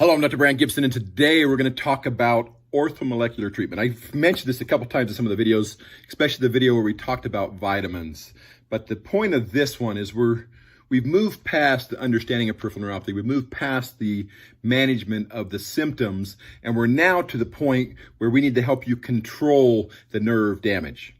Hello, I'm Dr. Brandt Gibson, and today we're going to talk about orthomolecular treatment. I've mentioned this a couple times in some of the videos, especially the video where we talked about vitamins. But the point of this one is we've moved past the understanding of peripheral neuropathy. We've moved past the management of the symptoms, and we're now to the point where we need to help you control the nerve damage.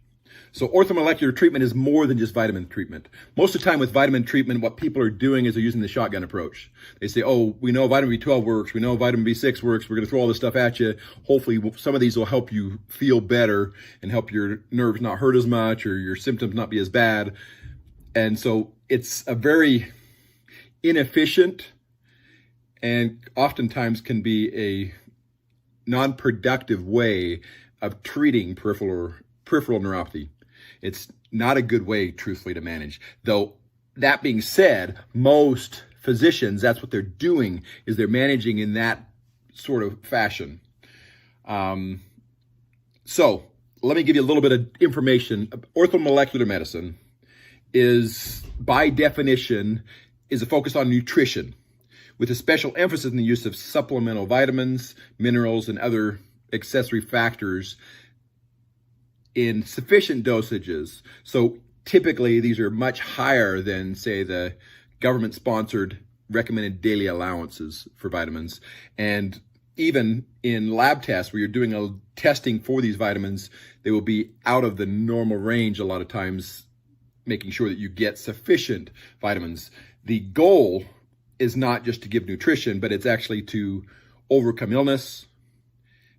So orthomolecular treatment is more than just vitamin treatment. Most of the time with vitamin treatment, what people are doing is they're using the shotgun approach. They say, oh, we know vitamin B12 works. We know vitamin B6 works. We're going to throw all this stuff at you. Hopefully some of these will help you feel better and help your nerves not hurt as much or your symptoms not be as bad. And so it's a very inefficient and oftentimes can be a non-productive way of treating peripheral neuropathy. It's not a good way, truthfully, to manage. Though, that being said, most physicians, that's what they're doing, is they're managing in that sort of fashion. So, let me give you a little bit of information. Orthomolecular medicine is, by definition, is a focus on nutrition, with a special emphasis in the use of supplemental vitamins, minerals, and other accessory factors in sufficient dosages. So typically these are much higher than, say, the government-sponsored recommended daily allowances for vitamins. And even in lab tests where you're doing a testing for these vitamins, they will be out of the normal range a lot of times, making sure that you get sufficient vitamins. The goal is not just to give nutrition, but it's actually to overcome illness,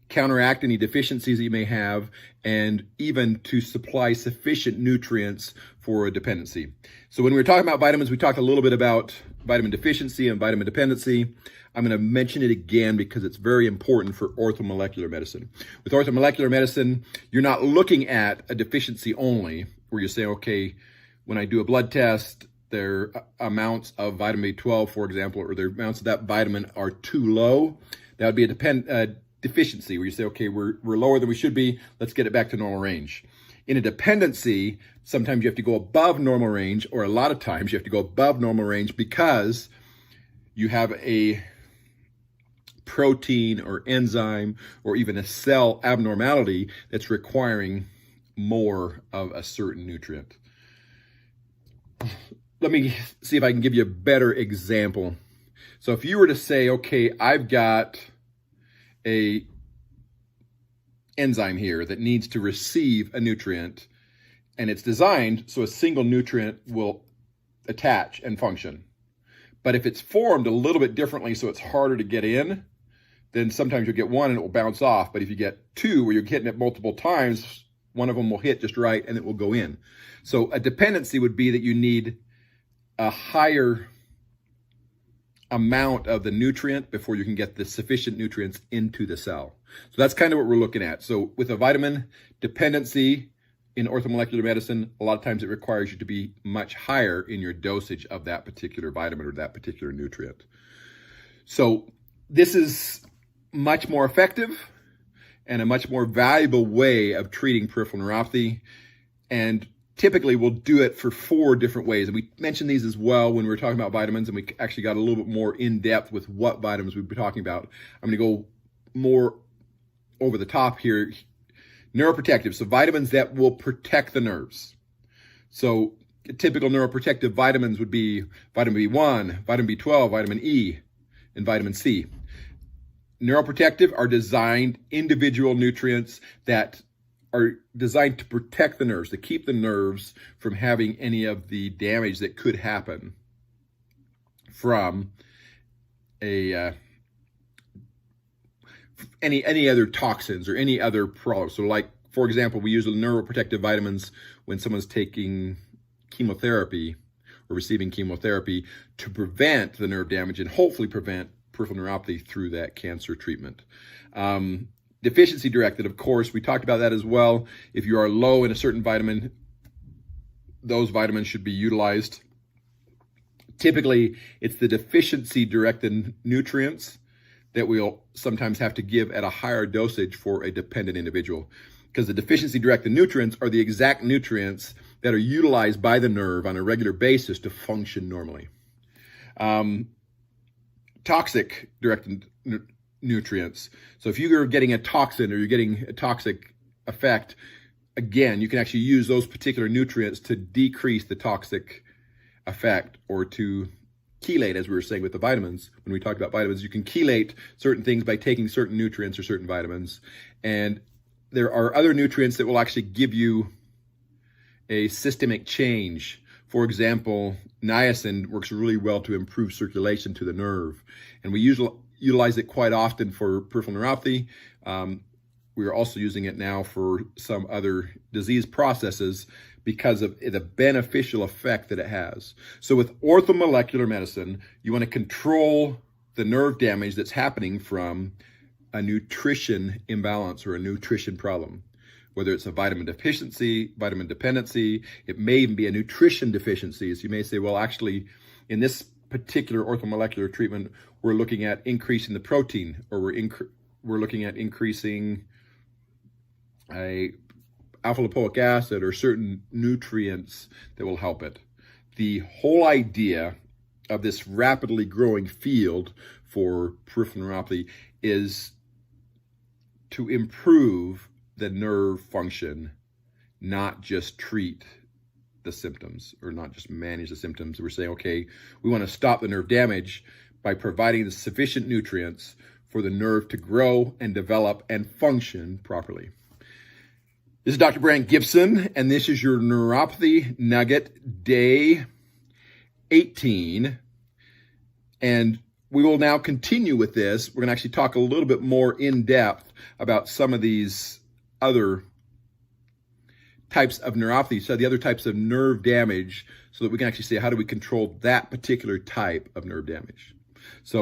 counteract any deficiencies that you may have, and even to supply sufficient nutrients for a dependency. So when we were talking about vitamins, we talked a little bit about vitamin deficiency and vitamin dependency. I'm going to mention it again because it's very important for orthomolecular medicine. With orthomolecular medicine, you're not looking at a deficiency only, where you say, okay, when I do a blood test, their amounts of vitamin B12, for example, or their amounts of that vitamin are too low. That would be a deficiency, where you say, okay, we're lower than we should be, let's get it back to normal range. In a dependency, sometimes you have to go above normal range, or a lot of times you have to go above normal range because you have a protein or enzyme or even a cell abnormality that's requiring more of a certain nutrient. Let me see if I can give you a better example. So if you were to say, okay, I've got a enzyme here that needs to receive a nutrient, and it's designed so a single nutrient will attach and function. But if it's formed a little bit differently so it's harder to get in, then sometimes you'll get one and it will bounce off. But if you get two where you're hitting it multiple times, one of them will hit just right and it will go in. So a dependency would be that you need a higher amount of the nutrient before you can get the sufficient nutrients into the cell. So that's kind of what we're looking at. So with a vitamin dependency in orthomolecular medicine, a lot of times it requires you to be much higher in your dosage of that particular vitamin or that particular nutrient. So this is much more effective and a much more valuable way of treating peripheral neuropathy. And typically we'll do it for 4 different ways. And we mentioned these as well when we were talking about vitamins, and we actually got a little bit more in depth with what vitamins we'd be talking about. I'm going to go more over the top here. Neuroprotective, so vitamins that will protect the nerves. So typical neuroprotective vitamins would be vitamin B1, vitamin B12, vitamin E, and vitamin C. Neuroprotective are designed individual nutrients that are designed to protect the nerves, to keep the nerves from having any of the damage that could happen from any other toxins or any other problems. So like, for example, we use neuroprotective vitamins when someone's taking chemotherapy or receiving chemotherapy to prevent the nerve damage and hopefully prevent peripheral neuropathy through that cancer treatment. Deficiency directed, of course, we talked about that as well. If you are low in a certain vitamin, those vitamins should be utilized. Typically, it's the deficiency directed nutrients that we'll sometimes have to give at a higher dosage for a dependent individual, because the deficiency directed nutrients are the exact nutrients that are utilized by the nerve on a regular basis to function normally. Type toxic directed nutrients. So if you're getting a toxin or you're getting a toxic effect, again, you can actually use those particular nutrients to decrease the toxic effect, or to chelate, as we were saying with the vitamins. When we talked about vitamins, you can chelate certain things by taking certain nutrients or certain vitamins. And there are other nutrients that will actually give you a systemic change. For example, niacin works really well to improve circulation to the nerve. And we utilize it quite often for peripheral neuropathy. We are also using it now for some other disease processes because of the beneficial effect that it has. So with orthomolecular medicine, you want to control the nerve damage that's happening from a nutrition imbalance or a nutrition problem. Whether it's a vitamin deficiency, vitamin dependency, it may even be a nutrition deficiency. So you may say, well, actually, in this particular orthomolecular treatment, we're looking at increasing the protein, or we're looking at increasing alpha lipoic acid or certain nutrients that will help it. The whole idea of this rapidly growing field for peripheral neuropathy is to improve the nerve function, not just treat the symptoms or not just manage the symptoms. We're saying, okay, we want to stop the nerve damage by providing the sufficient nutrients for the nerve to grow and develop and function properly. This is Dr. Brandt Gibson, and this is your Neuropathy Nugget, day 18. And we will now continue with this. We're going to actually talk a little bit more in depth about some of these other types of neuropathy, so the other types of nerve damage, so that we can actually say, how do we control that particular type of nerve damage? So